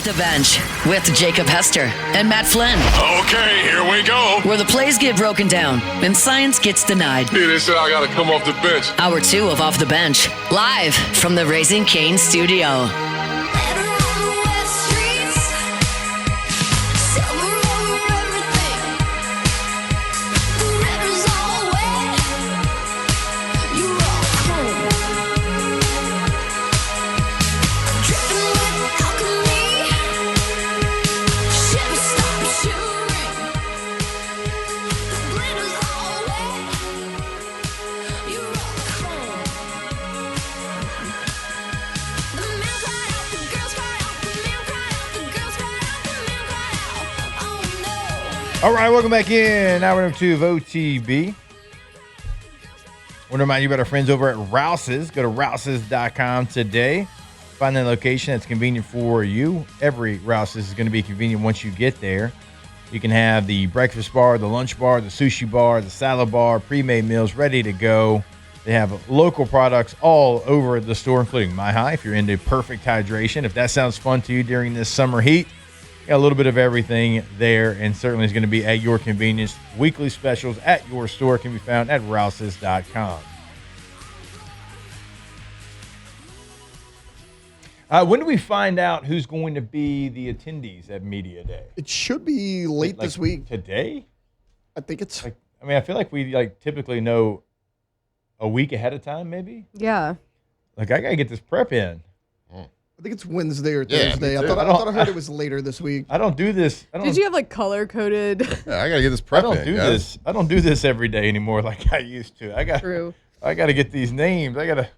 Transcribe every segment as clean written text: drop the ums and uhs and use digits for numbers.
the Bench with Jacob Hester and Matt Flynn. Okay, here we go. Where the plays get broken down and science gets denied. Hey, they said I got to come off the bench. Hour 2 of Off the Bench, live from the Raising Cane studio. All right, welcome back in. Hour number 2 of OTB. I want to remind you about our friends over at Rouse's. Go to rouses.com today. Find a location that's convenient for you. Every Rouse's is going to be convenient once you get there. You can have the breakfast bar, the lunch bar, the sushi bar, the salad bar, pre-made meals ready to go. They have local products all over the store, including My High, if you're into perfect hydration. If that sounds fun to you during this summer heat, got a little bit of everything there, and certainly is going to be at your convenience. Weekly specials at your store can be found at rouses.com. When do we find out who's going to be the attendees at Media Day? It should be late this week. Today? I think it's... I feel like we typically know a week ahead of time, maybe? Yeah. I got to get this prep in. I think it's Wednesday or Thursday. Yeah, I thought I heard it was later this week. I don't do this. Did you have color-coded? Yeah, I got to get this prep in. I don't do this every day anymore like I used to. True. I got to get these names. I got to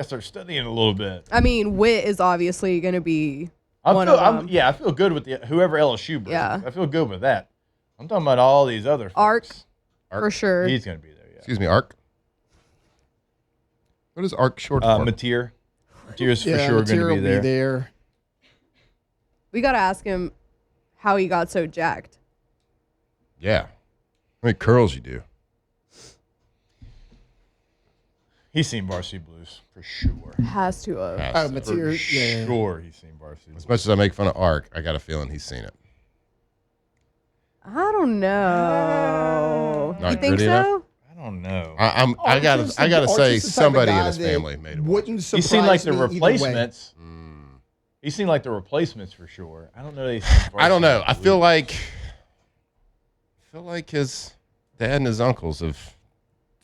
start studying a little bit. I mean, Wit is obviously going to be one of them. I feel good with whoever LSU brings. Yeah. I feel good with that. I'm talking about all these other folks. Arc, for sure. He's going to be there, yeah. Excuse me, Arc? What is Arc short for? Mateer. Mateer's for sure going to be there. We got to ask him how he got so jacked. Yeah. How many curls you do? He's seen Varsity Blues for sure. Has to have. Mateer, For sure he's seen Varsity Blues. As much as I make fun of Arc, I got a feeling he's seen it. I don't know. Not You think gritty so? enough? I don't know. I gotta say somebody in his family made it. Wouldn't surprise He's seen like the me either way. replacements. He's seen like the replacements for sure. I don't know. I don't know. I feel like his dad and his uncles have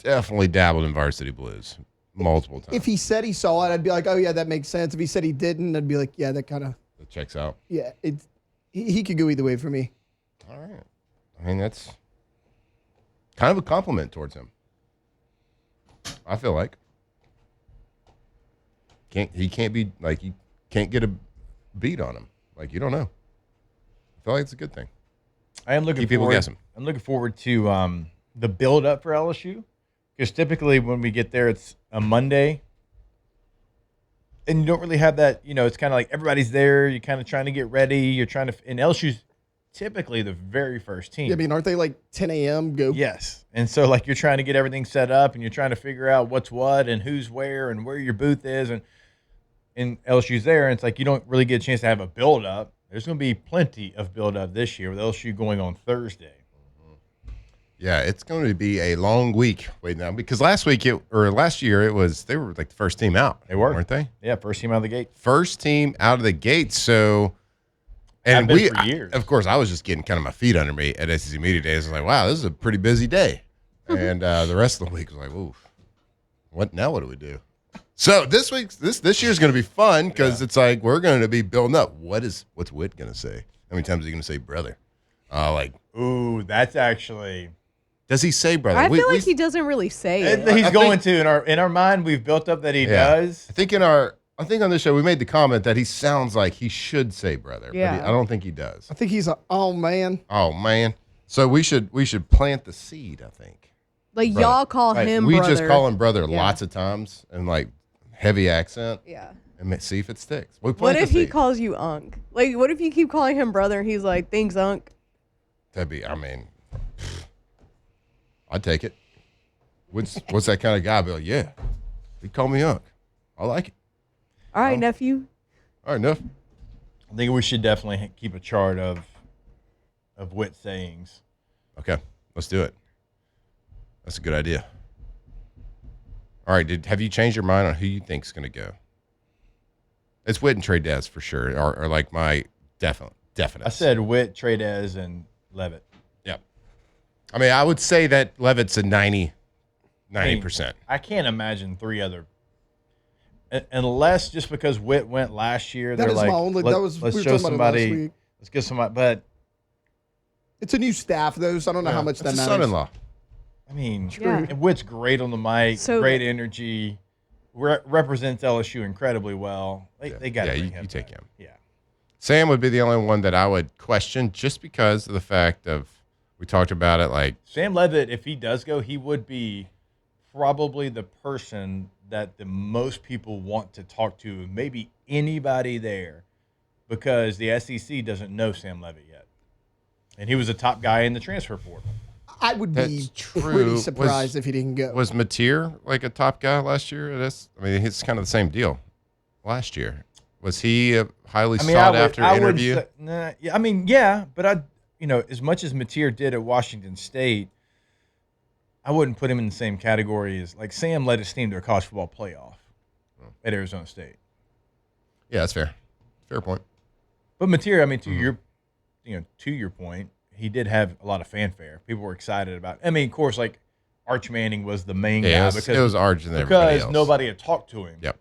definitely dabbled in Varsity Blues multiple times. If he said he saw it, I'd be like, oh, yeah, that makes sense. If he said he didn't, I'd be like, yeah, that kind of... That checks out. Yeah, he could go either way for me. All right. I mean, that's kind of a compliment towards him. I feel like. He can't be, like, you can't get a beat on him. Like, you don't know. I feel like it's a good thing. I am looking Keep people guessing. I'm looking forward to the build up for LSU, because typically when we get there, it's a Monday, and you don't really have that. It's kind of like everybody's there. You're kind of trying to get ready. You're trying to, and LSU's typically the very first team. Yeah, I mean, aren't they like 10 a.m. go? Yes, and so like you're trying to get everything set up, and you're trying to figure out what's what and who's where and where your booth is, and LSU's there, and it's like you don't really get a chance to have a build up. There's going to be plenty of build up this year with LSU going on Thursday. Yeah, it's going to be a long week. Wait now, because last year they were like the first team out. They were, weren't they? Yeah, first team out of the gate. First team out of the gate. So, and Have been for years. Of course, I was just getting kind of my feet under me at SEC Media Days. I was like, wow, this is a pretty busy day. And the rest of the week was like, oof, what do we do? So this year's going to be fun because it's like we're going to be building up. What's Whit going to say? How many times is he going to say brother? Ooh, that's actually. Does he say brother? I feel like he doesn't really say it. He's going to. In our mind, we've built up that he does. I think on this show we made the comment that he sounds like he should say brother. Yeah. But I don't think he does. I think he's oh man. Oh man. So we should plant the seed, I think. Like y'all call him we brother. just call him brother lots of times and like heavy accent. Yeah. And see if it sticks. What if he calls you Unc? Like, what if you keep calling him brother and he's like, thanks, Unc? That'd be, I'd take it. What's that kind of guy? Be like, yeah, he called me Unc. I like it. All right, nephew. All right, enough. I think we should definitely keep a chart of Witt sayings. Okay, let's do it. That's a good idea. All right, have you changed your mind on who you think is going to go? It's Witt and Trey Dez for sure, are like my definite. I said Witt, Trey Dez, and Levitt. Yep. I mean, I would say that Levitt's a 90%. I can't imagine three other, unless just because Witt went last year. That they're is like, my only. Let's That was we were show talking about it last somebody. week. Let's get somebody. But It's a new staff though, so I don't know how much that That's matters. a son-in-law. I mean, Yeah. and Witt's great on the mic, So great good. energy, represents LSU incredibly well. They got to bring him. you take back. him. Yeah. Sam would be the only one that I would question just because of the fact of we talked about it like Sam Levitt, if he does go, he would be probably the person that the most people want to talk to, maybe anybody there, because the SEC doesn't know Sam Levitt yet. And he was a top guy in the transfer portal. I would be That's true. pretty surprised if he didn't go. was Mateer like a top guy last year? I mean, it's kind of the same deal. Last year, was he a highly sought after interview? But as much as Mateer did at Washington State, I wouldn't put him in the same category as like Sam led his team to a college football playoff at Arizona State. Yeah, that's fair. Fair point. But Mateer, I mean, to your point, he did have a lot of fanfare. People were excited about it. I mean, of course, like Arch Manning was the main guy it was Arch and everybody because else. nobody had talked to him. Yep.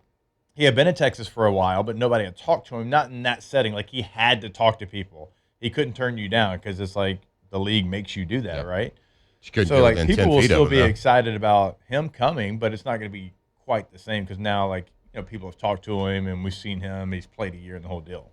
He had been in Texas for a while, but nobody had talked to him. Not in that setting. Like he had to talk to people. He couldn't turn you down because it's like the league makes you do that, Yep. right? You couldn't So go like within people 10 will feet of still him, be though. excited about him coming, but it's not going to be quite the same because now like people have talked to him and we've seen him. He's played a year in the whole deal.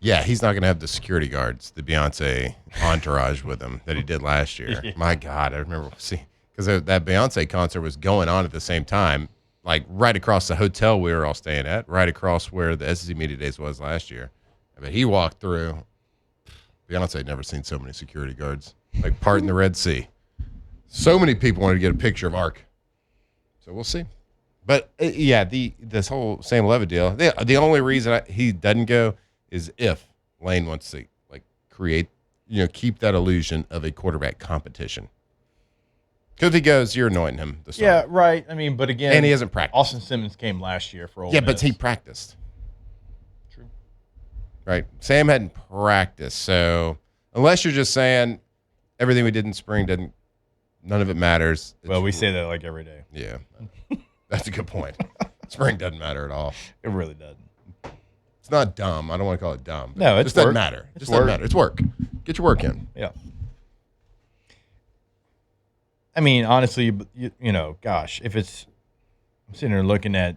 Yeah, he's not going to have the security guards, the Beyonce entourage with him that he did last year. Yeah. My God, I remember because that Beyonce concert was going on at the same time, like right across the hotel we were all staying at, right across where the SEC Media Days was last year. But he walked through. Beyonce had never seen so many security guards, like parting the Red Sea. So many people wanted to get a picture of Ark. So we'll see. But this whole Sam Levitt deal, the only reason he doesn't go is if Lane wants to like create, keep that illusion of a quarterback competition. Because if he goes, you're anointing him. Yeah, right. I mean, but again, and he hasn't practiced. Austin Simmons came last year for Ole Yeah, Miss. but he practiced. True. Right. Sam hadn't practiced, so unless you're just saying everything we did in spring none of it matters. Well, we say that like every day. Yeah, that's a good point. Spring doesn't matter at all. It really doesn't. It's not dumb. I don't want to call it dumb. but No, it it's just doesn't work. matter. It It's just doesn't work. matter. It's work. Get your work in. Yeah. I mean, honestly, gosh, if it's, I'm sitting here looking at,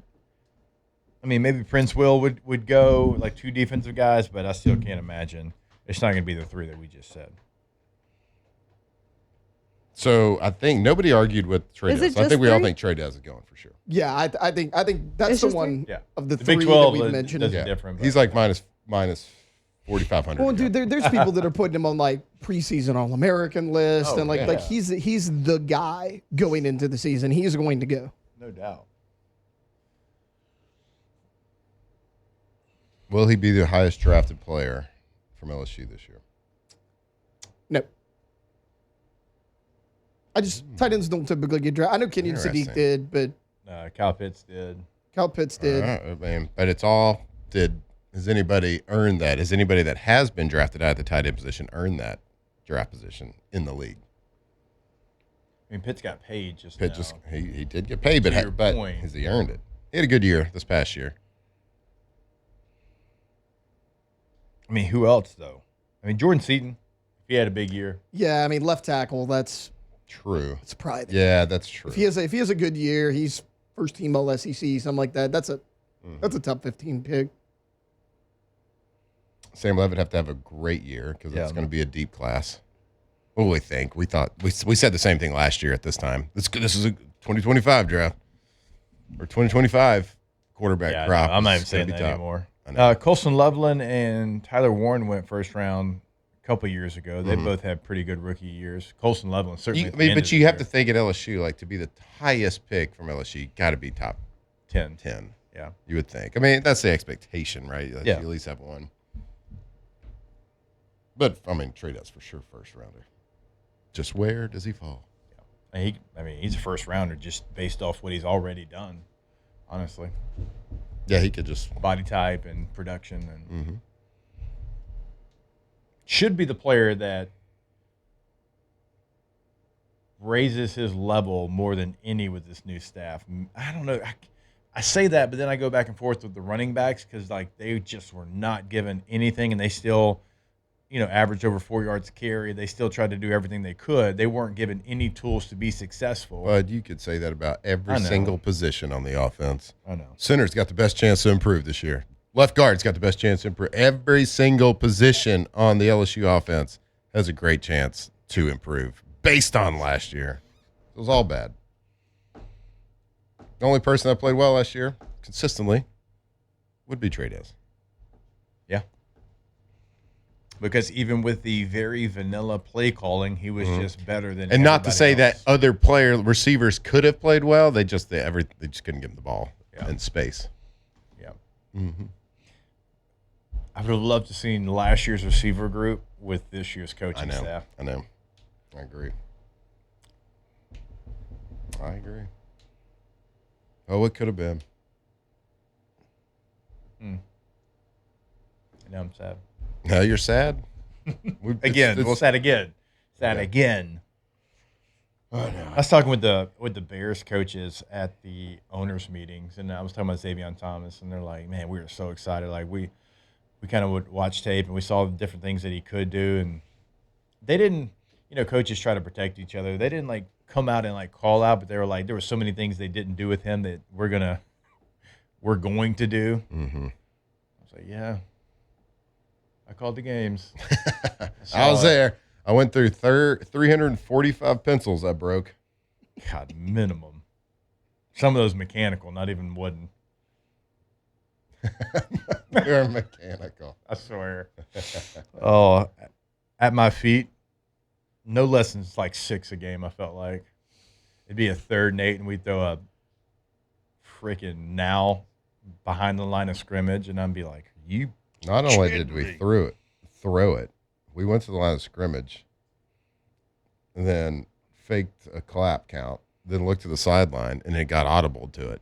I mean, maybe Prince Will would go like two defensive guys, but I still can't imagine. It's not going to be the three that we just said. So I think nobody argued with Trey Is it Dez. I think just we all three? think Trey Dez is going for sure. Yeah, I think that's It's the just one Yeah. of the The three Big that 12 we've is- mentioned. doesn't- different, but- He's like minus 4,500. Well, dude, there's people that are putting him on like preseason All-American list, Oh, and like yeah. he's the guy going into the season. He's going to go. No doubt. Will he be the highest drafted player from LSU this year? No. Tight ends don't typically get drafted. I know Kenyon Sadiq Interesting. did, but Kyle Pitts did. Kyle Pitts did. I mean, but it's all has anybody earned that? Has anybody that has been drafted out of the tight end position earned that draft position in the league? I mean, Pitts got paid just Pitt now. just he did get paid, but To your but point. has he earned it? He had a good year this past year. I mean, who else though? I mean, Jordan Seaton, if he had a big year. Yeah, I mean left tackle. That's True. probably Yeah, that's true. if he has a good year, he's first team All SEC, something like that. That's a top 15 pick. Sam Levitt have to have a great year because Yeah. it's going to be a deep class. What do we think? We thought we said the same thing last year at this time. This is a 2025 draft or 2025 quarterback Yeah, crop. no, I'm not even It's gonna saying be that tough. anymore. I know. Colson Loveland and Tyler Warren went first round a couple years ago. They both had pretty good rookie years. Colson Loveland certainly. But you have to think at LSU, like to be the highest pick from LSU, got to be top 10. 10. Yeah. You would think. I mean, that's the expectation, right? Like, Yeah. You at least have one. But, I mean, Trey Dance for sure first rounder. Just where does he fall? He's a first rounder just based off what he's already done, honestly. Yeah, he could just. Body type and production. And should be the player that raises his level more than any with this new staff. I don't know. I say that, but then I go back and forth with the running backs because, like, they just were not given anything, and they still – averaged over 4 yards a carry. They still tried to do everything they could. They weren't given any tools to be successful. But you could say that about every single position on the offense. I know. Center's got the best chance to improve this year. Left guard's got the best chance to improve. Every single position on the LSU offense has a great chance to improve based on last year. It was all bad. The only person that played well last year consistently would be Trey Dance. Yeah. Because even with the very vanilla play calling, he was just better than. And not to say else. that other receivers could have played well. They just couldn't give him the ball in space. Yeah. Mm-hmm. I would have loved to seen last year's receiver group with this year's coaching staff. I know. I agree. Oh, it could have been. I know I'm sad. Now you're sad? Again. Sad again. Again. Oh, no. I was talking with the Bears coaches at the owners meetings, and I was talking about Xavier Thomas, and they're like, man, we were so excited. Like, we kind of would watch tape, and we saw the different things that he could do, and they didn't, coaches try to protect each other. They didn't, like, come out and, like, call out, but they were like, there were so many things they didn't do with him that we're going to do. Mm-hmm. I was like, yeah. I called the games. I was there. I went through 345 pencils I broke. God, minimum. Some of those mechanical, not even wooden. They're mechanical. I swear. Oh, at my feet, no less than like 6 a game, I felt like. It'd be a 3rd and 8, and we'd throw a freaking now behind the line of scrimmage, and I'd be like, you Not only did we throw it, we went to the line of scrimmage and then faked a clap count, then looked to the sideline, and it got audible to it.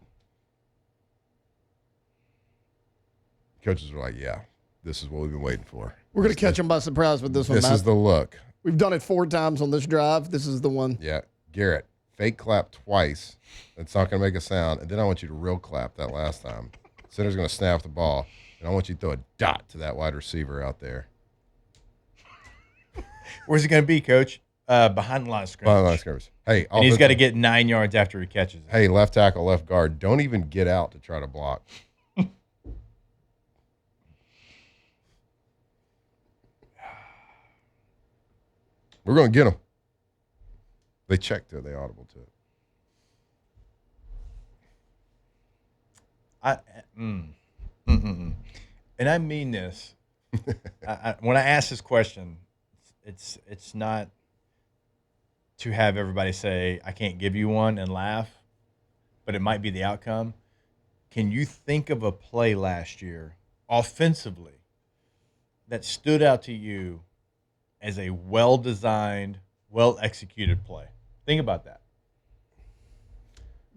Coaches were like, yeah, this is what we've been waiting for. We're going to catch them by surprise with this one, This Matt. is the look. We've done it 4 times on this drive. This is the one. Yeah. Garrett, fake clap twice. It's not going to make a sound. And then I want you to real clap that last time. Center's going to snap the ball. And I want you to throw a dot to that wide receiver out there. Where's it going to be, Coach? Behind the line of scrimmage. Behind the line of scrimmage. Hey, and he's got to get 9 yards after he catches it. Hey, left tackle, left guard, don't even get out to try to block. We're going to get them. They checked it. They audible to it. And I mean this. When I ask this question, it's not to have everybody say, I can't give you one and laugh, but it might be the outcome. Can you think of a play last year, offensively, that stood out to you as a well-designed, well-executed play? Think about that.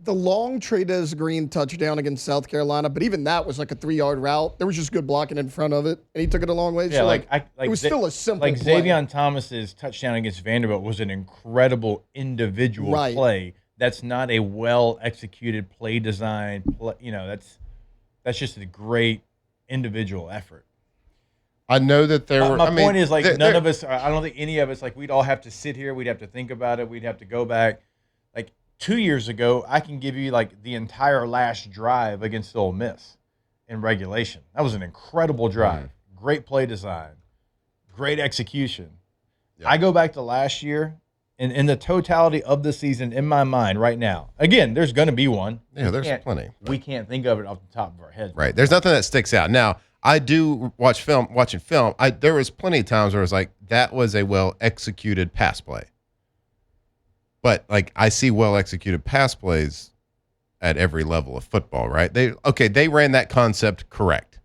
The long Trey-Dez Green touchdown against South Carolina, but even that was like a 3-yard route. There was just good blocking in front of it, and he took it a long way. Yeah, so it was still a simple play. Xavier Thomas's touchdown against Vanderbilt was an incredible individual play. That's not a well-executed play design. That's just a great individual effort. I know that there were. My point is, like, none of us, I don't think any of us, like, we'd all have to sit here. We'd have to think about it. We'd have to go back. Like, 2 years ago, I can give you, like, the entire last drive against Ole Miss in regulation. That was an incredible drive. Great play design. Great execution. Yeah. I go back to last year, and in the totality of the season, in my mind right now, again, there's going to be one. Yeah, there's plenty. We can't think of it off the top of our heads. Right. There's nothing that sticks out. Now, I do watching film. There was plenty of times where I was like, that was a well-executed pass play. But, like, I see well-executed pass plays at every level of football, right? They ran that concept correct.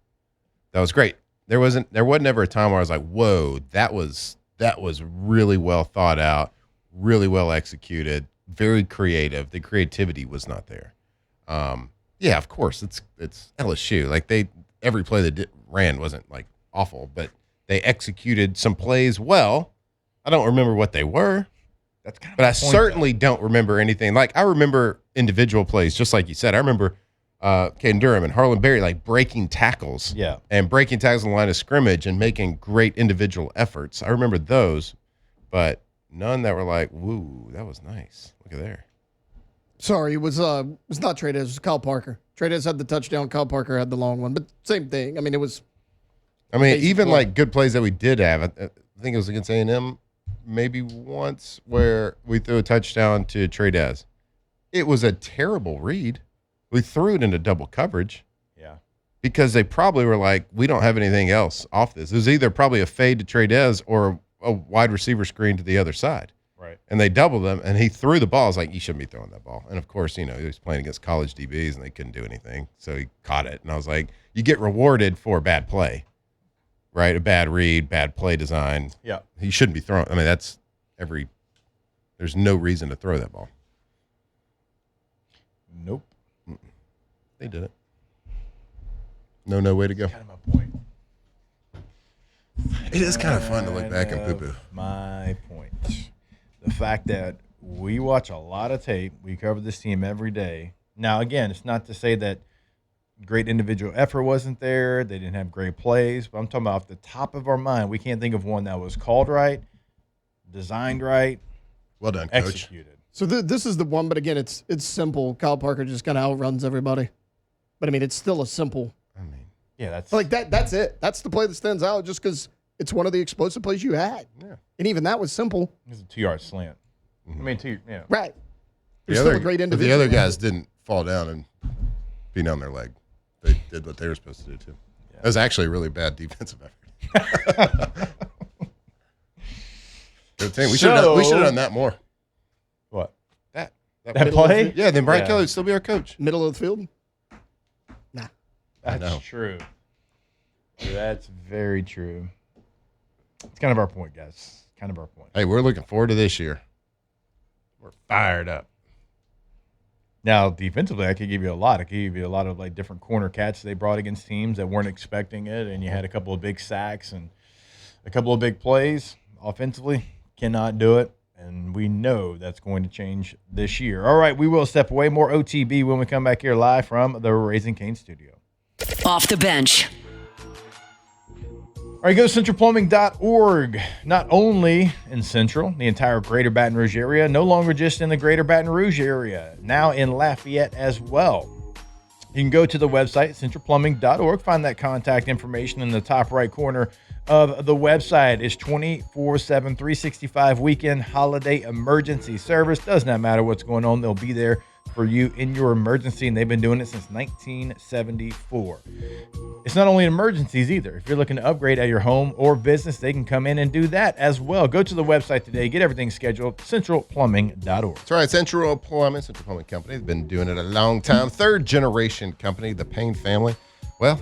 That was great. there wasn't ever a time where I was like, whoa, that was really well thought out, really well executed, very creative. The creativity was not there. Yeah, of course, it's LSU. Like every play they ran wasn't like awful, but they executed some plays well. I don't remember what they were. That's kind of but I certainly don't remember anything. Like I remember individual plays, just like you said. I remember Caden Durham and Harlan Berry like breaking tackles, and breaking tackles on the line of scrimmage and making great individual efforts. I remember those, but none that were like, "Woo, that was nice." Look at there. Sorry, it was not Trey Dez, it was Kyle Parker. Trey Dez had the touchdown, Kyle Parker had the long one, but same thing. I mean, it was. I mean, even like good plays that we did have. I think it was against A&M, maybe once where we threw a touchdown to Trey Dez. It was a terrible read. We threw it into double coverage. Yeah. Because they probably were like, we don't have anything else off this. It was either probably a fade to Trey Dez or a wide receiver screen to the other side. Right. And they doubled them, and he threw the ball. I was like, you shouldn't be throwing that ball. And, of course, he was playing against college DBs, and they couldn't do anything. So he caught it. And I was like, you get rewarded for a bad play, right? A bad read, bad play design. Yeah. He shouldn't be throwing. I mean, there's no reason to throw that ball. Nope. They did it. No way to go. Kind of my point. It is kind of fun to look back and poo-poo. My point. The fact that we watch a lot of tape, we cover this team every day. Now, again, it's not to say that great individual effort wasn't there. They didn't have great plays. But I'm talking about off the top of our mind, we can't think of one that was called right, designed right, well done, Coach. executed. So this is the one, but again, it's simple. Kyle Parker just kind of outruns everybody. But, I mean, it's still a simple. Yeah, that's Like that's it. That's the play that stands out just because it's one of the explosive plays you had. Yeah. And even that was simple. it's a 2-yard slant. Mm-hmm. I mean, yeah. Right. The There's still a great but individual. the other guys didn't fall down and beat on their leg. They did what they were supposed to do, too. Yeah. It was actually a really bad defensive effort. Good team. We should have done that more. What? That That play? Yeah, then Brian Yeah. Kelly would still be our coach. Middle of the field? Nah. I know. That's true. That's very true. It's kind of our point, guys. Kind of our point. Hey, we're looking forward to this year. We're fired up. Now, defensively, I could give you a lot. I could give you a lot of like different corner catches they brought against teams that weren't expecting it, and you had a couple of big sacks and a couple of big plays. Offensively, cannot do it, and we know that's going to change this year. All right, we will step away. More OTB when we come back here live from the Raising Cane studio. Off the bench. All right, go to centralplumbing.org. Not only in Central, the entire greater Baton Rouge area, no longer just in the greater Baton Rouge area, now in Lafayette as well. You can go to the website, centralplumbing.org, find that contact information in the top right corner of the website. It's 24/7, 365 weekend holiday emergency service. Does not matter what's going on, they'll be there for you in your emergency, and they've been doing it since 1974. It's not only emergencies either. If you're looking to upgrade at your home or business, they can come in and do that as well. Go to the website today, get everything scheduled, centralplumbing.org. That's right, Central Plumbing Company. They've been doing it a long time. Third generation company, the Payne family. Well,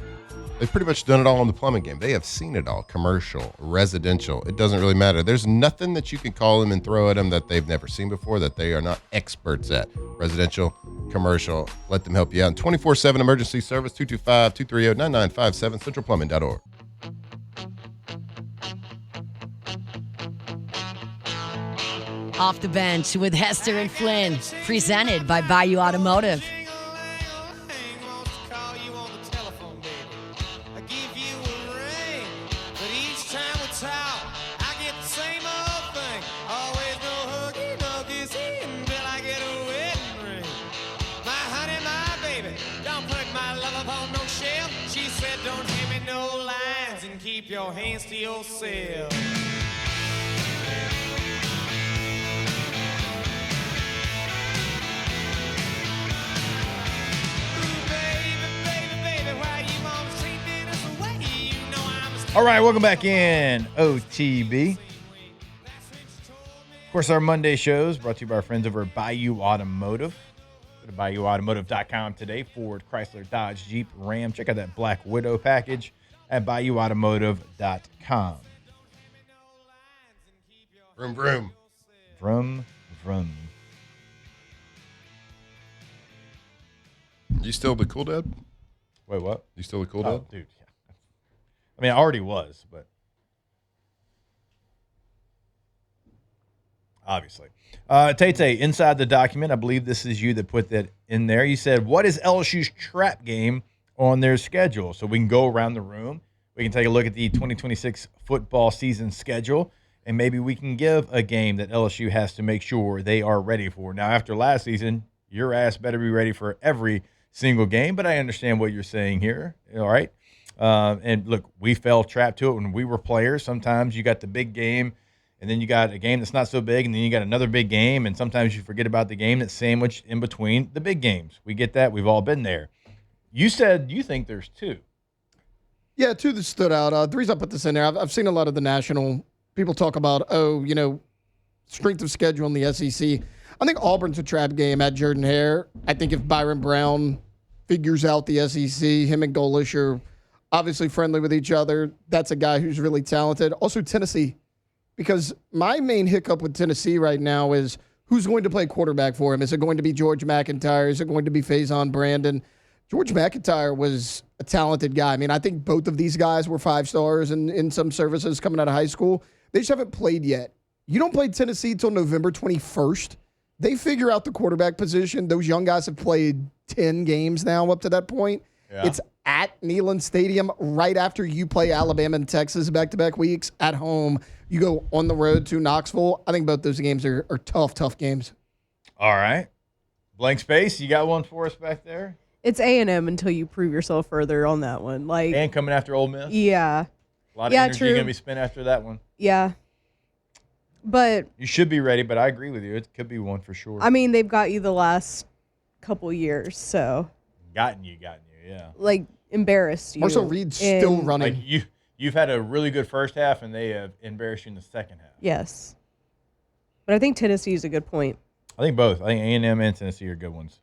they've pretty much done it all in the plumbing game. They have seen it all, commercial, residential. It doesn't really matter. There's nothing that you can call them and throw at them that they've never seen before that they are not experts at. Residential, commercial, let them help you out. And 24/7 emergency service, 225-230-9957, centralplumbing.org. Off the bench with Hester and Flynn. Presented by Bayou Automotive. Keep your hands to yourself. All right, welcome back in OTB. Of course, our Monday shows brought to you by our friends over at Bayou Automotive. Go to BayouAutomotive.com today. Ford, Chrysler, Dodge, Jeep, Ram. Check out that Black Widow package at BayouAutomotive.com. Vroom, vroom. Vroom, vroom. You still the cool dad? Wait, what? You still the cool Oh, dad? dude, yeah. I mean, I already was, but obviously. Tate, inside the document, I believe this is you that put that in there. You said, what is LSU's trap game on their schedule? So we can go around the room. We can take a look at the 2026 football season schedule, and maybe we can give a game that LSU has to make sure they are ready for. Now, after last season, your ass better be ready for every single game, but I understand what you're saying here. All right. And look, we fell trapped to it when we were players. Sometimes you got the big game, and then you got a game that's not so big, and then you got another big game, and sometimes you forget about the game that's sandwiched in between the big games. We get that. We've all been there. You said you think there's two. Yeah, two that stood out. The reason I put this in there, I've seen a lot of the national people talk about, strength of schedule in the SEC. I think Auburn's a trap game at Jordan-Hare. I think if Byron Brown figures out the SEC, him and Golish are obviously friendly with each other. That's a guy who's really talented. Also, Tennessee, because my main hiccup with Tennessee right now is who's going to play quarterback for him. Is it going to be George McIntyre? Is it going to be Faison Brandon? George McIntyre was a talented guy. I mean, I think both of these guys were 5 stars in some services coming out of high school. They just haven't played yet. You don't play Tennessee till November 21st. They figure out the quarterback position. Those young guys have played 10 games now up to that point. Yeah. It's at Neyland Stadium right after you play Alabama and Texas back-to-back weeks at home. You go on the road to Knoxville. I think both those games are tough games. All right. Blank space, you got one for us back there? It's A&M until you prove yourself further on that one. And coming after Ole Miss? Yeah. A lot of energy going to be spent after that one. Yeah. But you should be ready, but I agree with you. It could be one for sure. I mean, they've got you the last couple years, so. Gotten you, yeah. Embarrassed you. Marcel Reed's still running. You've had a really good first half, and they have embarrassed you in the second half. Yes. But I think Tennessee is a good point. I think both. I think A&M and Tennessee are good ones.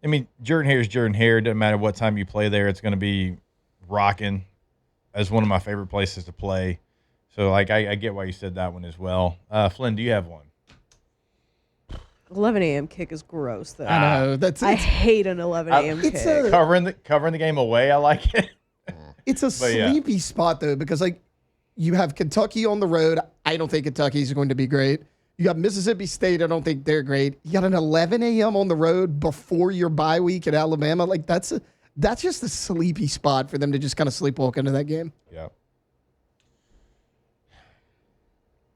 I mean, Jordan-Hare is Jordan-Hare. Doesn't matter what time you play there. It's going to be rocking as one of my favorite places to play. So, I get why you said that one as well. Flynn, do you have one? 11 a.m. kick is gross, though. I know. I hate an 11 a.m. kick. Covering the game away, I like it. It's a sleepy spot, though, because, you have Kentucky on the road. I don't think Kentucky's going to be great. You got Mississippi State. I don't think they're great. You got an 11 a.m. on the road before your bye week at Alabama. That's just a sleepy spot for them to just kind of sleepwalk into that game. Yeah.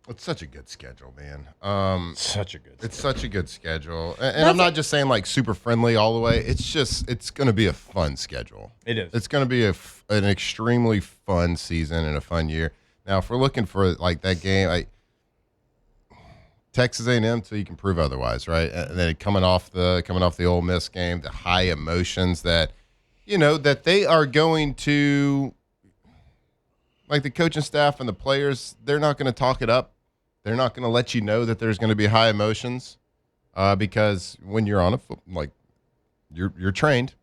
It's such a good schedule, man. It's such a good schedule. And I'm not just saying super friendly all the way. It's going to be a fun schedule. It is. It's going to be an extremely fun season and a fun year. Now, if we're looking for that game, Texas A&M till you can prove otherwise, right? And then coming off the Ole Miss game, the high emotions that they are going to, the coaching staff and the players, they're not going to talk it up. They're not going to let you know that there's going to be high emotions, because when you're on you're trained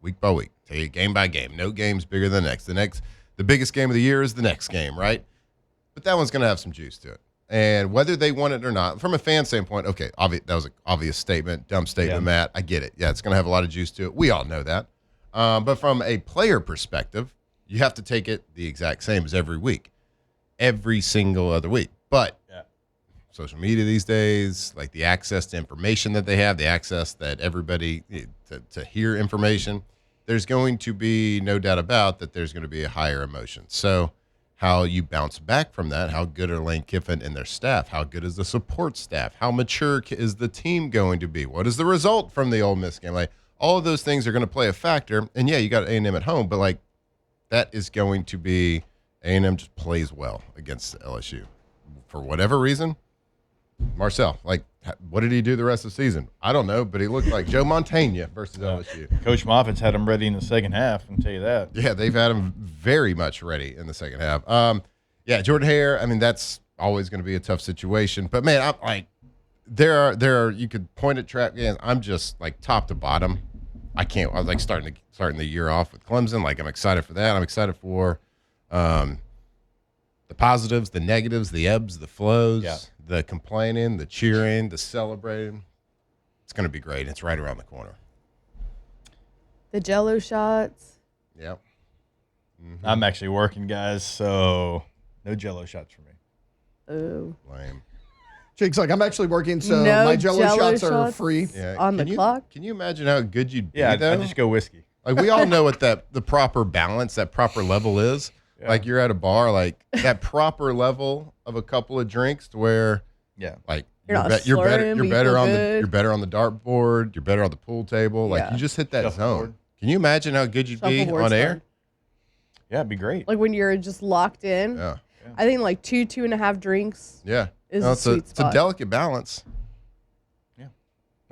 week by week, take it game by game. No game's bigger than the next. The biggest game of the year is the next game, right? But that one's going to have some juice to it. And whether they want it or not, from a fan standpoint, okay, that was an obvious statement, dumb statement, yeah. Matt. I get it. Yeah, it's going to have a lot of juice to it. We all know that. But from a player perspective, you have to take it the exact same as every week, every single other week. But social media these days, the access to information that they have, the access that everybody to hear information, there's going to be no doubt about that there's going to be a higher emotion. So how you bounce back from that, how good are Lane Kiffin and their staff, how good is the support staff, how mature is the team going to be, what is the result from the Ole Miss game? All of those things are going to play a factor. And, yeah, you got A&M at home, but, that is going to be A&M just plays well against LSU. For whatever reason, Marcel, what did he do the rest of the season? I don't know, but he looked like Joe Montana versus LSU. Coach Moffitt's had him ready in the second half, I can tell you that. Yeah, they've had him very much ready in the second half. Jordan-Hare, that's always going to be a tough situation. But, man, I'm there are you could point at trap games. I'm just, top to bottom. I was starting the year off with Clemson. I'm excited for that. I'm excited for The positives, the negatives, the ebbs, the flows, Yeah. the complaining, the cheering, the celebrating. It's going to be great. It's right around the corner. The Jello shots. Yep. I'm actually working, guys, so no Jello shots for me. Oh. Lame. Jake's like, I'm actually working, so No my Jello shots are shots free. Yeah. On the clock? Can you imagine how good you'd be, Yeah, though? I just go whiskey. Like, we all know what the proper balance, that proper level is. Yeah. Like, you're at a bar, like, that proper level of a couple of drinks to where, Yeah. like, You're not better slurring, but you feel good. you're better on the dartboard, you're better on the pool table. Like, Yeah. you just hit that Shuffleboard. zone. Can you imagine how good you'd be Shuffleboard's on air? fun. Yeah, it'd be great. Like when you're just locked in. Yeah. I think like 2.5 drinks. Yeah. Is No, a it's sweet it's a spot. delicate balance. All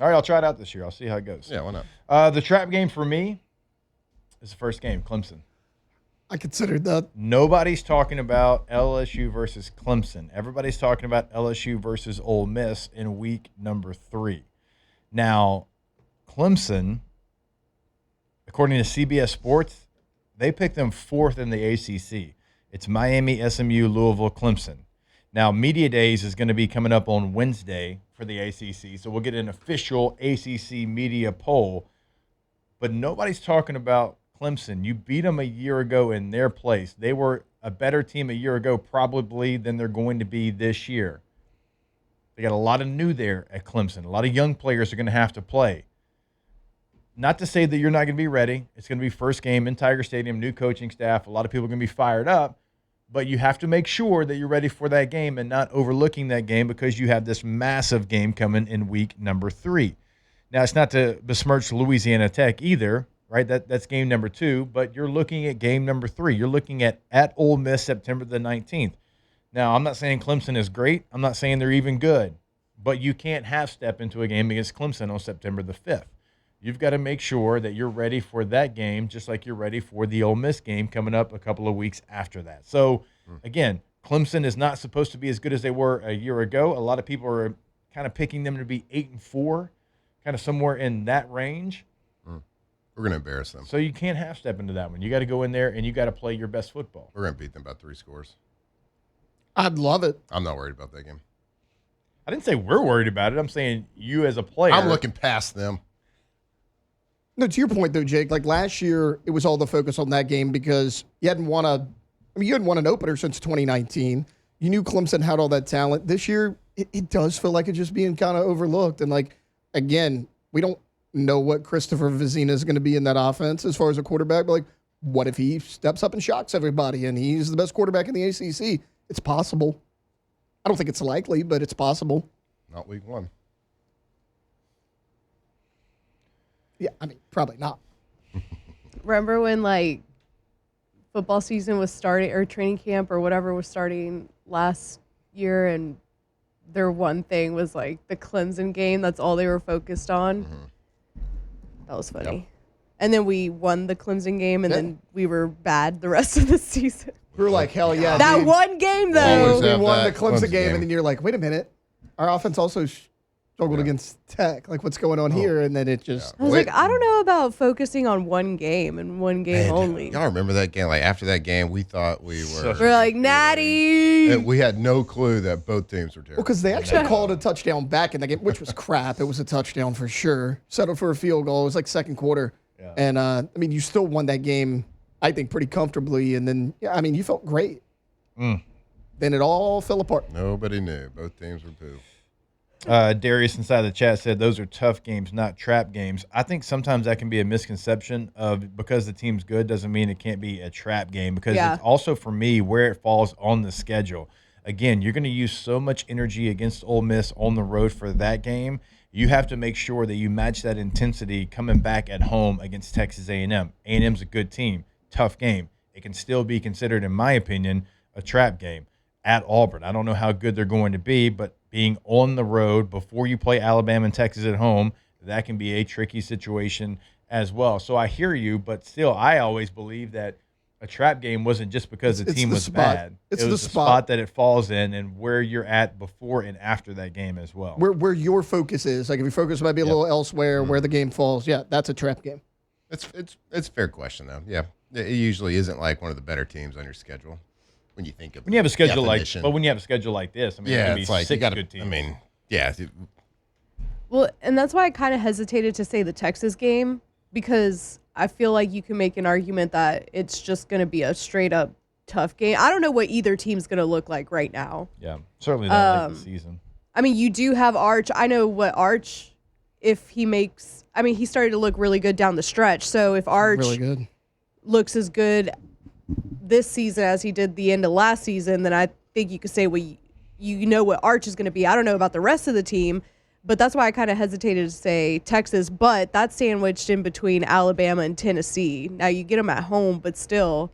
right, I'll try it out this year. I'll see how it goes. Yeah, why not? The trap game for me is the first game, Clemson. I considered that. Nobody's talking about LSU versus Clemson. Everybody's talking about LSU versus Ole Miss in week number 3. Now, Clemson, according to CBS Sports, they picked them 4th in the ACC. It's Miami, SMU, Louisville, Clemson. Now, Media Days is going to be coming up on Wednesday for the ACC, so we'll get an official ACC media poll. But nobody's talking about Clemson. You beat them a year ago in their place. They were a better team a year ago probably than they're going to be this year. They got a lot of new there at Clemson. A lot of young players are going to have to play. Not to say that you're not going to be ready. It's going to be first game in Tiger Stadium, new coaching staff. A lot of people are going to be fired up. But you have to make sure that you're ready for that game and not overlooking that game because you have this massive game coming in week number 3. Now, it's not to besmirch Louisiana Tech either, right? That's game number 2, but you're looking at game number 3. You're looking at Ole Miss September the 19th. Now, I'm not saying Clemson is great. I'm not saying they're even good, but you can't half step into a game against Clemson on September the 5th. You've got to make sure that you're ready for that game, just like you're ready for the Ole Miss game coming up a couple of weeks after that. So, again, Clemson is not supposed to be as good as they were a year ago. A lot of people are kind of picking them to be 8-4, kind of somewhere in that range. We're going to embarrass them. So you can't half step into that one. You got to go in there and you got to play your best football. We're going to beat them by 3 scores. I'd love it. I'm not worried about that game. I didn't say we're worried about it. I'm saying you as a player. I'm looking past them. No, to your point though, Jake. Like last year, it was all the focus on that game because you hadn't won you hadn't won an opener since 2019. You knew Clemson had all that talent. This year, it does feel like it's just being kind of overlooked. And like again, we don't know what Christopher Vizina is going to be in that offense as far as a quarterback. But like, what if he steps up and shocks everybody and he's the best quarterback in the ACC? It's possible. I don't think it's likely, but it's possible. Not week 1. Yeah, I mean, probably not. Remember when like football season was starting or training camp or whatever was starting last year and their one thing was like the Clemson game. That's all they were focused on. That was funny. Yep. And then we won the Clemson game and then we were bad the rest of the season. We were like, hell yeah. That dude. one game Always though. have We won the that Clemson game, and then you're like, wait a minute. Our offense also struggled against Tech. Like, what's going on here? And then it just... I was like, I don't know about focusing on one game and one game only. Y'all remember that game? Like, after that game, we thought we were... We're like, Natty. And we had no clue that both teams were terrible. Well, because they actually called a touchdown back in the game, which was crap. It was a touchdown for sure. Settled for a field goal. It was like second quarter. Yeah. And, I mean, you still won that game, I think, pretty comfortably. And then, yeah, I mean, you felt great. Then it all fell apart. Nobody knew. Both teams were poo. Darius inside the chat said those are tough games, not trap games. I think sometimes that can be a misconception of because the team's good doesn't mean it can't be a trap game because it's also for me where it falls on the schedule. Again, you're going to use so much energy against Ole Miss on the road for that game. You have to make sure that you match that intensity coming back at home against Texas A&M. A&M's a good team, tough game. It can still be considered, in my opinion, a trap game at Auburn. I don't know how good they're going to be, but being on the road before you play Alabama and Texas at home, that can be a tricky situation as well. So I hear you, but still, I always believe that a trap game wasn't just because the team was bad. It's it was the the spot that it falls in and where you're at before and after that game as well. Where your focus is. Like, if your focus might be a little elsewhere, where the game falls, yeah, that's a trap game. It's a fair question, though. Yeah. It usually isn't like one of the better teams on your schedule when you think of When you have a schedule definition. when you have a schedule like this, I mean, Yeah, it could be it's like six you got good teams. I mean, yeah. Well, and that's why I kind of hesitated to say the Texas game, because I feel like you can make an argument that it's just going to be a straight up tough game. I don't know what either team's going to look like right now. yeah, certainly not like the season. I mean, you do have Arch. I know what Arch, if he makes, I mean, he started to look really good down the stretch. So if Arch Really good. looks as good this season as he did the end of last season, then I think you could say, well, you know what Arch is going to be. I don't know about the rest of the team, but that's why I kind of hesitated to say Texas. But that's sandwiched in between Alabama and Tennessee. Now you get them at home, but still.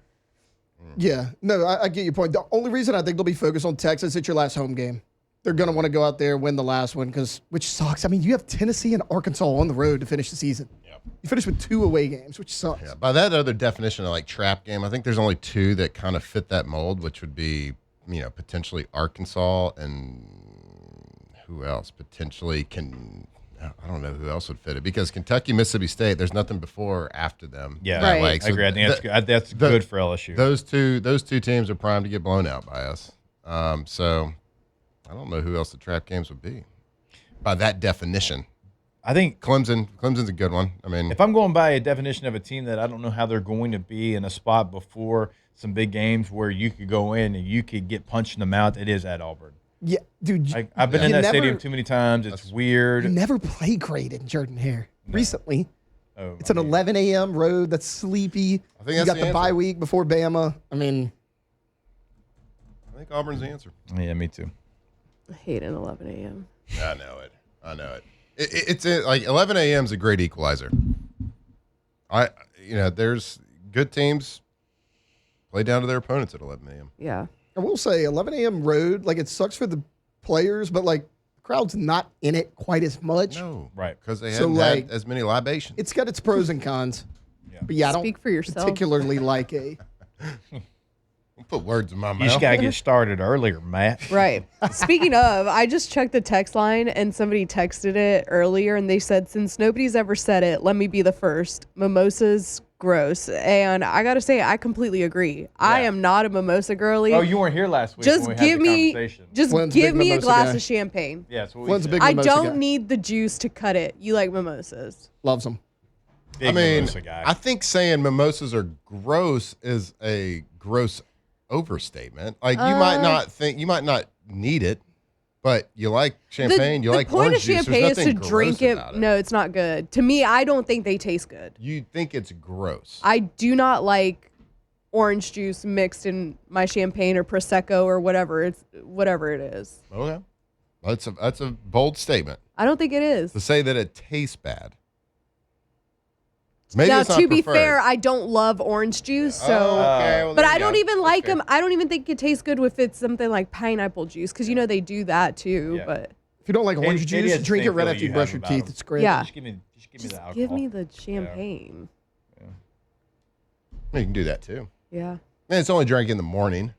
Yeah. No, I get your point. The only reason I think they'll be focused on Texas, it's your last home game. They're going to want to go out there and win the last one, which sucks. I mean, you have Tennessee and Arkansas on the road to finish the season. Yep. You finish with 2 away games, which sucks. Yeah, by that other definition of like trap game, I think there's only 2 that kind of fit that mold, which would be, potentially Arkansas and who else potentially I don't know who else would fit it, because Kentucky, Mississippi State, there's nothing before or after them. Yeah, Right. I agree. I think that's good. That's good for LSU. Those two teams are primed to get blown out by us. So I don't know who else the trap games would be by that definition. I think Clemson's a good one. I mean, if I'm going by a definition of a team that I don't know how they're going to be in a spot before some big games where you could go in and you could get punched in the mouth, it is at Auburn. Yeah, dude. I've been in that stadium too many times. It's weird. You never play great in Jordan-Hare recently. Oh, It's an 11 a.m. road that's sleepy. I think you that's got the the answer. bye week before Bama. I mean, I think Auburn's the answer. Yeah, me too. I hate an 11 a.m. I know it. It's like 11 a.m. is a great equalizer. There's good teams play down to their opponents at 11 a.m. Yeah. I will say 11 a.m. road, like it sucks for the players, but like the crowd's not in it quite as much. No, Right. because they So, haven't like, had as many libations. It's got its pros and cons. Yeah. But yeah, I don't Speak for yourself. particularly like a. Don't put words in my You mouth. just got to get started earlier, Matt. Right. Speaking of, I just checked the text line and somebody texted it earlier and they said, since nobody's ever said it, let me be the first. Mimosas, gross. And I got to say, I completely agree. I am not a mimosa girly. Oh, you weren't here last week just when we give had the me, conversation. just Flynn's give big me a mimosa glass guy. of champagne. Yeah, that's what we Flynn's a said. big I mimosa don't guy. need the juice to cut it. You like mimosas. Loves them. Big I mean, mimosa guy. I think saying mimosas are gross is a gross overstatement. Like you might not need it, but you like champagne, you like the point orange of juice. champagne There's is to nothing drink gross it. about No, it's not good. To me, I don't think they taste good. You think it's gross. I do not like orange juice mixed in my champagne or prosecco or whatever it is. Okay. That's a bold statement. I don't think it is. To say that it tastes bad. Maybe Now, it's not to be preferred. fair, I don't love orange juice, so. Okay, well, But there I you don't go. even That's like fair. them. I don't even think it tastes good if it's something like pineapple juice, because you know they do that too. Yeah. But If you don't like orange it juice, is the drink it same right feeling after you you brush have your about teeth. them. It's great. Yeah. Just give me the just alcohol. give me the champagne. You can do that too. Yeah. And it's only drank in the morning.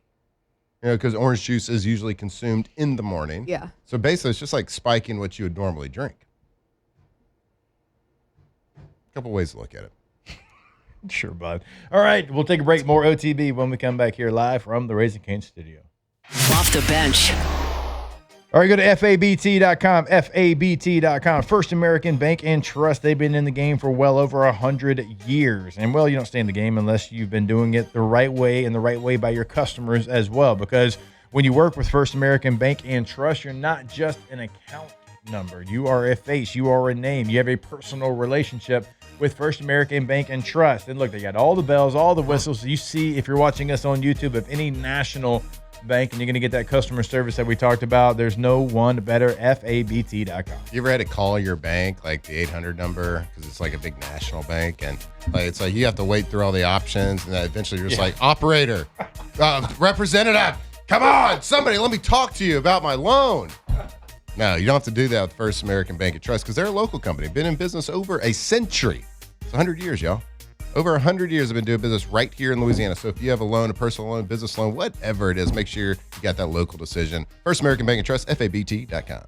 Because orange juice is usually consumed in the morning. Yeah. So basically, it's just like spiking what you would normally drink. A couple ways to look at it. Sure, bud. All right, we'll take a break. More OTB when we come back here live from the Raising Cane studio. Off the bench. All right, go to FABT.com, FABT.com. First American Bank and Trust. They've been in the game for well over 100 years. And, well, you don't stay in the game unless you've been doing it the right way and the right way by your customers as well. Because when you work with First American Bank and Trust, you're not just an account number. You are a face. You are a name. You have a personal relationship with First American Bank and Trust. And, look, they got all the bells, all the whistles. You see, if you're watching us on YouTube, of any national bank and you're going to get that customer service that we talked about, there's no one better. FABT.com. You ever had to call your bank, like the 800 number, because it's like a big national bank, and like it's like you have to wait through all the options, and then eventually you're just like, operator, representative, come on, somebody, let me talk to you about my loan. No, you don't have to do that with First American Bank and Trust, because they're a local company, been in business over a century. It's 100 years, y'all. Over 100 years have been doing business right here in Louisiana. So if you have a loan, a personal loan, business loan, whatever it is, make sure you got that local decision. First American Bank and Trust, FABT.com.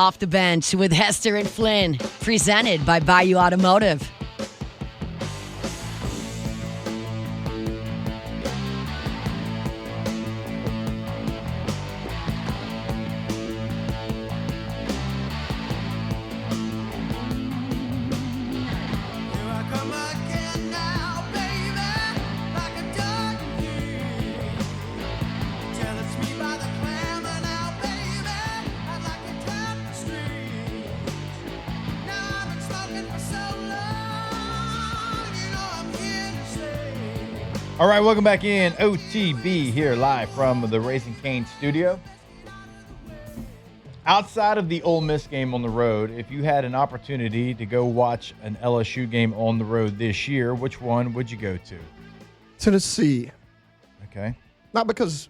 Off the Bench with Hester and Flynn, presented by Bayou Automotive. All right, welcome back in. OTB here live from the Raising Cane studio. Outside of the Ole Miss game on the road, if you had an opportunity to go watch an LSU game on the road this year, which one would you go to? Tennessee. Okay. Not because,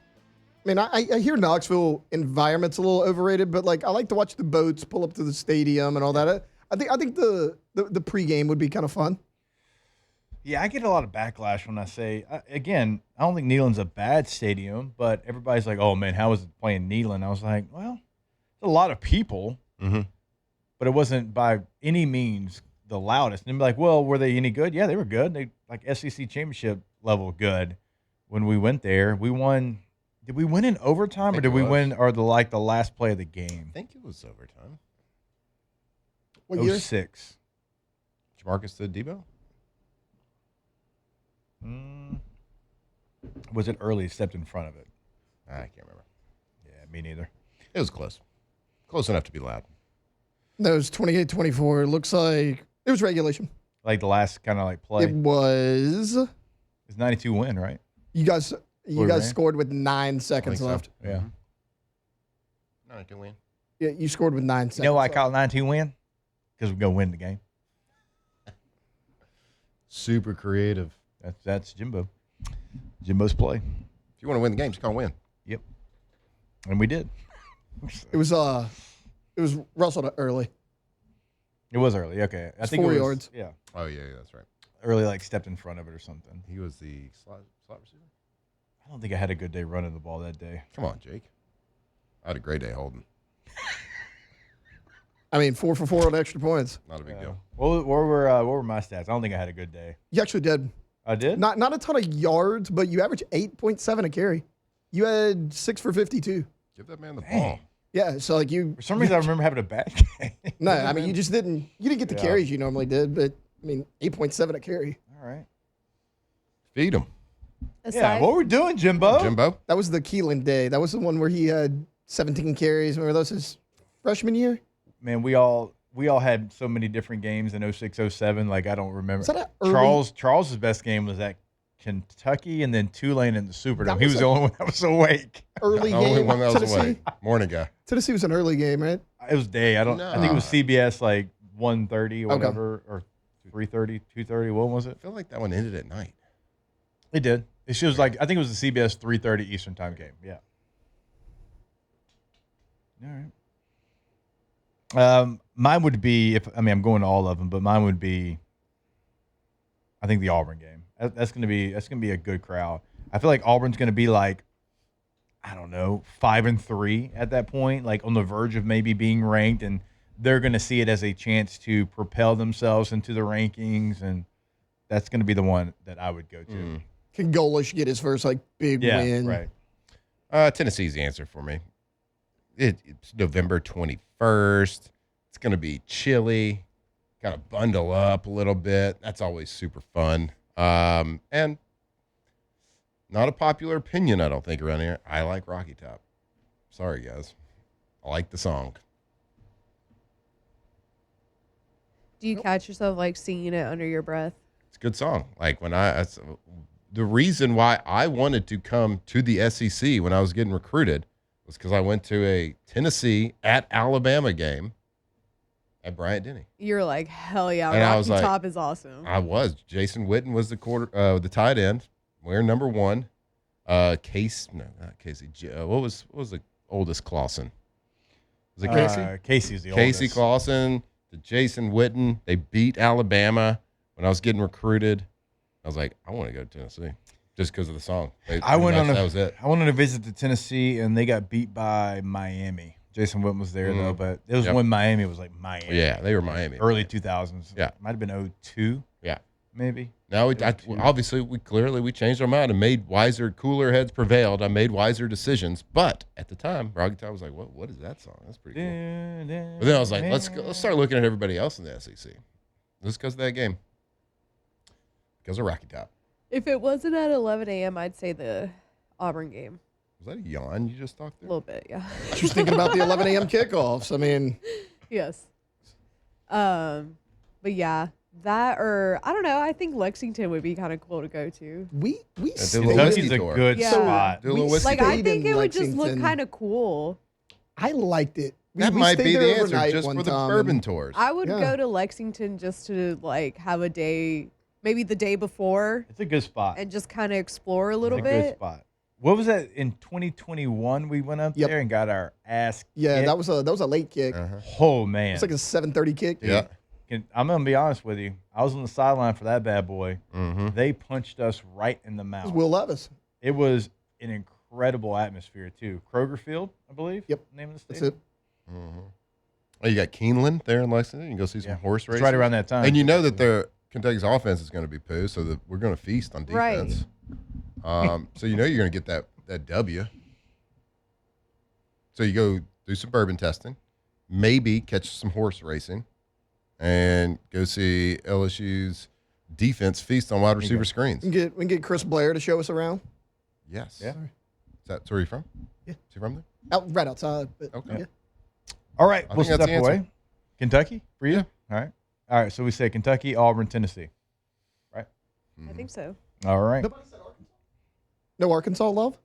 I hear Knoxville environment's a little overrated, but like I like to watch the boats pull up to the stadium and all that. I think the pregame would be kind of fun. Yeah, I get a lot of backlash when I say, again, I don't think Neyland's a bad stadium, but everybody's like, oh, man, how was it playing Neyland? I was like, well, it's a lot of people, but it wasn't by any means the loudest. And they'd be like, well, were they any good? Yeah, they were good. They like SEC championship level good. When we went there, we won. Did we win in overtime or did we win or the last play of the game? I think it was overtime. What year? 06. Jamarcus to Debo? Was it early? Stepped in front of it. I can't remember. Yeah, me neither. It was close. Close enough to be loud. No, it was 28-24. It looks like it was regulation. Like the last kind of like play. It was. It's 92 win, right? You guys ran? scored with 9 seconds so. left. Yeah. 92 win. Yeah, you scored with 9 seconds. You know why I left. call it 92 win? Because we're going to win the game. Super creative. That's Jimbo. Jimbo's play. If you want to win the game, just go win. Yep. And we did. It was Russell early. It was early. Okay. I It's think 4 it was, yards. Yeah. Oh, yeah, that's right. Early, like stepped in front of it or something. He was the slot receiver? I don't think I had a good day running the ball that day. Come on, Jake. I had a great day holding. 4 for 4 on extra points. Not a big deal. What were my stats? I don't think I had a good day. You actually did. I did? Not a ton of yards, but you averaged 8.7 a carry. You had 6 for 52. Give that man the Dang. ball. Yeah, so like you. For some reason, I remember having a bad game. No, you just didn't. You didn't get the carries you normally did, but 8.7 a carry. All right. Feed him. Yeah, what we doing, Jimbo? Jimbo? That was the Keelan day. That was the one where he had 17 carries. Remember those his freshman year? Man, we all had so many different games in 06, 07. Like, I don't remember. Is that a early- Charles's best game was at Kentucky and then Tulane in the Superdome. That He was was the only one that was awake. Early The only game. one that was Tennessee. away. Morning guy. Tennessee was an early game, right? It was day. I think it was CBS like 1:30 or Okay. whatever, or 3:30, 2:30. What was it? I feel like that one ended at night. It did. It was like I think it was the CBS 3:30 Eastern time game. Yeah. All right. Mine would be I'm going to all of them, but mine would be I think the Auburn game. That's gonna be a good crowd. I feel like Auburn's gonna be like, I don't know, 5-3 at that point, like on the verge of maybe being ranked, and they're gonna see it as a chance to propel themselves into the rankings, and that's gonna be the one that I would go to. Can Golish get his first big Yeah, win? right. Tennessee's the answer for me. It's November 21st. It's going to be chilly. Got to bundle up a little bit. That's always super fun. And not a popular opinion, I don't think, around here. I like Rocky Top. Sorry, guys. I like the song. Do you catch yourself singing it under your breath? It's a good song. Like the reason why I wanted to come to the SEC when I was getting recruited was because I went to a Tennessee at Alabama game at Bryant-Denny. You're like, hell yeah, And I was Rocky like- Top is awesome. I was. Jason Witten was the tight end. We're number one. Not Casey. What was the oldest Clausen? Was it Casey? Casey's the Casey oldest. Clausen, to Jason Witten. They beat Alabama when I was getting recruited. I was like, I want to go to Tennessee just because of the song. That was it. I I wanted to visit the Tennessee, and they got beat by Miami Jason Witten was there though, but it was when Miami was like Miami. Yeah, they were Miami. Early 2000s. Yeah. Might have been 02. Yeah. Maybe. Now, obviously, we changed our mind and made wiser, cooler heads prevailed. I made wiser decisions. But at the time, Rocky Top was like, what is that song? That's pretty cool. But then I was like, let's start looking at everybody else in the SEC. Just because of that game. Because of Rocky Top. If it wasn't at 11 a.m., I'd say the Auburn game. Was that a yawn you just talked A there? little bit, yeah. She was thinking about the 11 a.m. kickoffs. I mean, Yes. But yeah, that or I don't know. I think Lexington would be kind of cool to go to. we do a little stayed- whiskey Kentucky's a tour. good Yeah. spot. Do a little We whiskey Like tour. I stayed think in it would just look Lexington. kind of cool. I liked it. That we might stayed be there the answer overnight just one for the time, bourbn and tours. I would Yeah. go to Lexington just to like have a day, maybe the day before, It's a good spot. and just kind of explore a little It's a good bit. spot. What was that in 2021? We went up Yep. there and got our ass Yeah, kicked. that was a late kick. Oh man. It's like a 7:30 kick. Yeah. I'm gonna be honest with you. I was on the sideline for that bad boy. Mm-hmm. They punched us right in the It mouth. was Will Levis. It was an incredible atmosphere too. Kroger Field, I believe. Yep. Name of the That's stadium. it. Mm-hmm. Oh, you got Keeneland there in Lexington. You can go see some Yeah. horse It's racing. right around that time. And you know that the Kentucky's offense is going to be poo, so that we're going to feast on Right. defense. So you know you're going to get that W. So you go do some bourbon testing, maybe catch some horse racing, and go see LSU's defense feast on wide receiver screens. We can get Chris Blair to show us around. Yes. Yeah. Is that where you from? Yeah. Is he from there? Right outside. But Okay. yeah. All right, I we'll think that's step the answer. away. Kentucky for you. Yeah. All right. So we say Kentucky, Auburn, Tennessee. I think so. All right. No Arkansas love.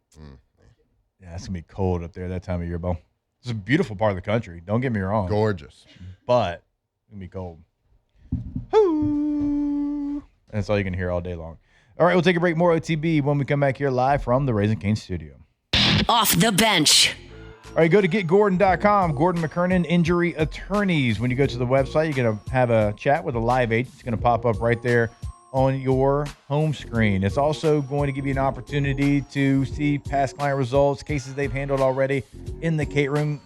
Yeah, it's gonna be cold up there that time of year, Bo. It's a beautiful part of the country. Don't get me wrong, Gorgeous. but it's gonna be cold. Hoo. That's all you can hear all day long. All right, we'll take a break. More OTB when we come back here live from the Raising Cane studio. Off the bench. All right, go to getgordon.com. Gordon McKernan, injury attorneys. When you go to the website, you're going to have a chat with a live agent. It's going to pop up right there on your home screen. It's also going to give you an opportunity to see past client results, cases they've handled already in the courtroom,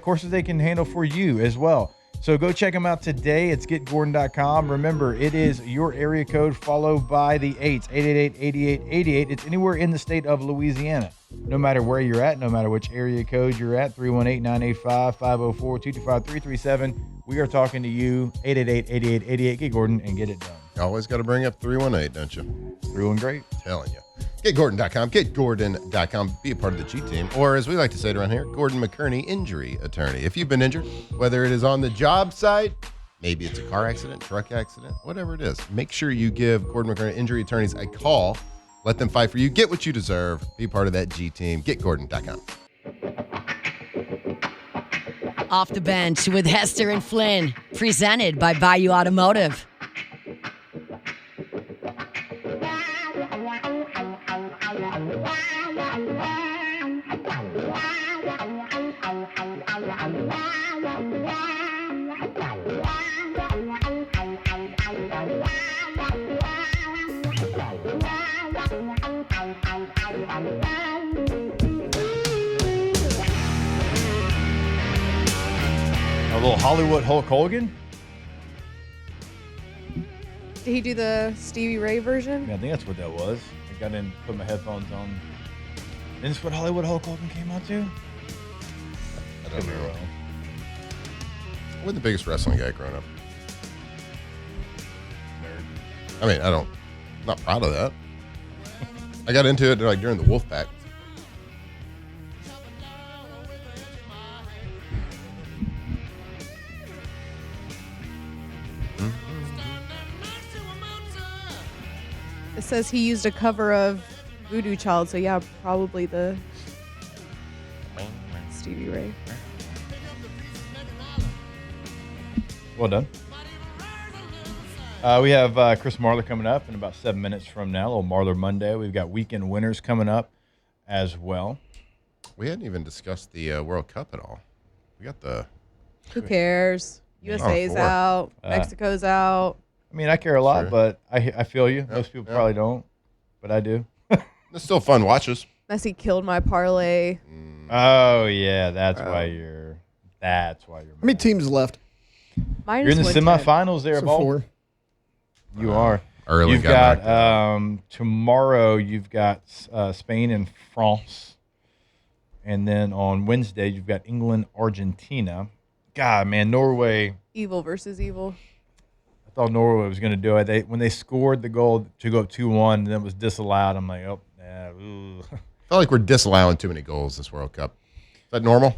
courses they can handle for you as well. So go check them out today. It's getgordon.com. Remember, it is your area code followed by the 8s, 888-8888. It's anywhere in the state of Louisiana. No matter where you're at, no matter which area code you're at, 318-985-504-225-337. We are talking to you, 888-8888. Get Gordon and get it done. You always got to bring up 318, don't you? Through and great. Telling you. GetGordon.com. GetGordon.com. Be a part of the G team. Or as we like to say it around here, Gordon McKerney, injury attorney. If you've been injured, whether it is on the job site, maybe it's a car accident, truck accident, whatever it is, make sure you give Gordon McKerney injury attorneys a call. Let them fight for you. Get what you deserve. Be part of that G team. GetGordon.com. Off the bench with Hester and Flynn. Presented by Bayou Automotive. A little Hollywood Hulk Hogan. Did he do the Stevie Ray version? Yeah, I think that's what that was. I got in, put my headphones on. Isn't this what Hollywood Hulk Hogan came out to? I don't know. We're the biggest wrestling guy growing up. Nerd. I mean, I'm not proud of that. I got into it like during the Wolfpack. It says he used a cover of Voodoo Child, so yeah, probably the Stevie Ray. Well done. We have Chris Marler coming up in about 7 minutes from now. A little Marler Monday. We've got weekend winners coming up as well. We hadn't even discussed the World Cup at all. We got the Who cares? USA's four. out. Mexico's out. I mean, I care a lot, Sure. but I feel you. Most people yeah. probably don't, but I do. It's still fun watches. Messi killed my parlay. Oh yeah, that's why you're. That's why you're. How many teams left? Mine You're in is the 110. semifinals there, So Ball. 4. You are. Early You've got got tomorrow. You've got Spain and France, and then on Wednesday you've got England, Argentina. God, man, Norway. Evil versus evil. I thought Norway was going to do it. When they scored the goal to go up 2-1, and then it was disallowed. I'm like, oh, yeah. Ooh. I feel like we're disallowing too many goals this World Cup. Is that normal?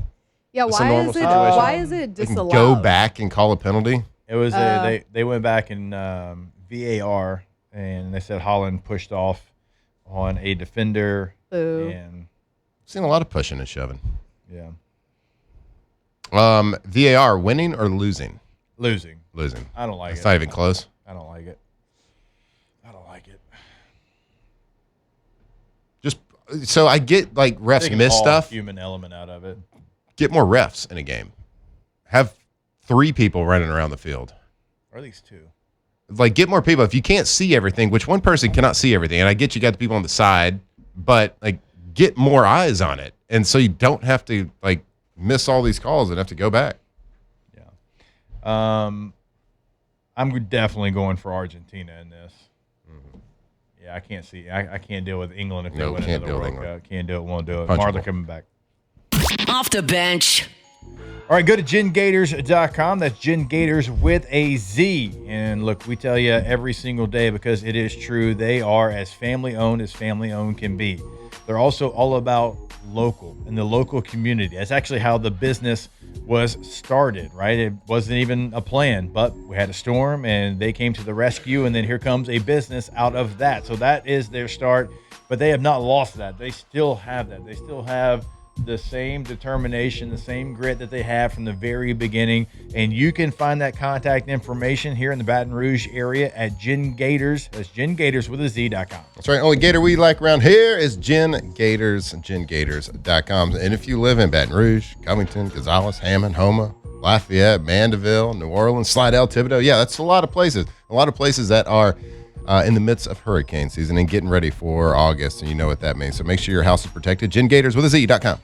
Yeah, It's a why normal is it? situation. Why is it They can disallowed? go back and call a penalty. It was they went back in VAR, and they said Holland pushed off on a defender, Boo. and Seen a lot of pushing and shoving. yeah, VAR, winning or losing? losing. Losing. I don't like It's it. not even close. I don't like it. I don't like it. Just so I get like refs Taking miss all stuff. human element out of it. Get more refs in a game. Have 3 people running around the field. Or at least 2. Like, get more people. If you can't see everything, which one person cannot see everything, and I get you got the people on the side, but like, get more eyes on it, and so you don't have to like miss all these calls and have to go back. Yeah. I'm definitely going for Argentina in this. Yeah, I can't see. I can't deal with England if they No, win can't another deal with World England. Cup. Can't do it. Won't do it. Punchable. Martha coming back. Off the bench. All right, go to GenGators.com. That's Gen Gators with a Z. And look, we tell you every single day because it is true. They are as family owned can be. They're also all about local and the local community. That's actually how the business was started, right? It wasn't even a plan, but we had a storm and they came to the rescue. And then here comes a business out of that. So that is their start, but they have not lost that. They still have that. They still have the same determination, the same grit that they have from the very beginning. And you can find that contact information here in the Baton Rouge area at Gen Gators. That's GenGators with a Z.com. That's right. Only Gator we like around here is Gen Gators, GenGators.com. And if you live in Baton Rouge, Covington, Gonzales, Hammond, Houma, Lafayette, Mandeville, New Orleans, Slidell, Thibodeau, yeah, that's a lot of places. A lot of places that are in the midst of hurricane season and getting ready for August, and you know what that means. So make sure your house is protected. GenGators with a Z.com.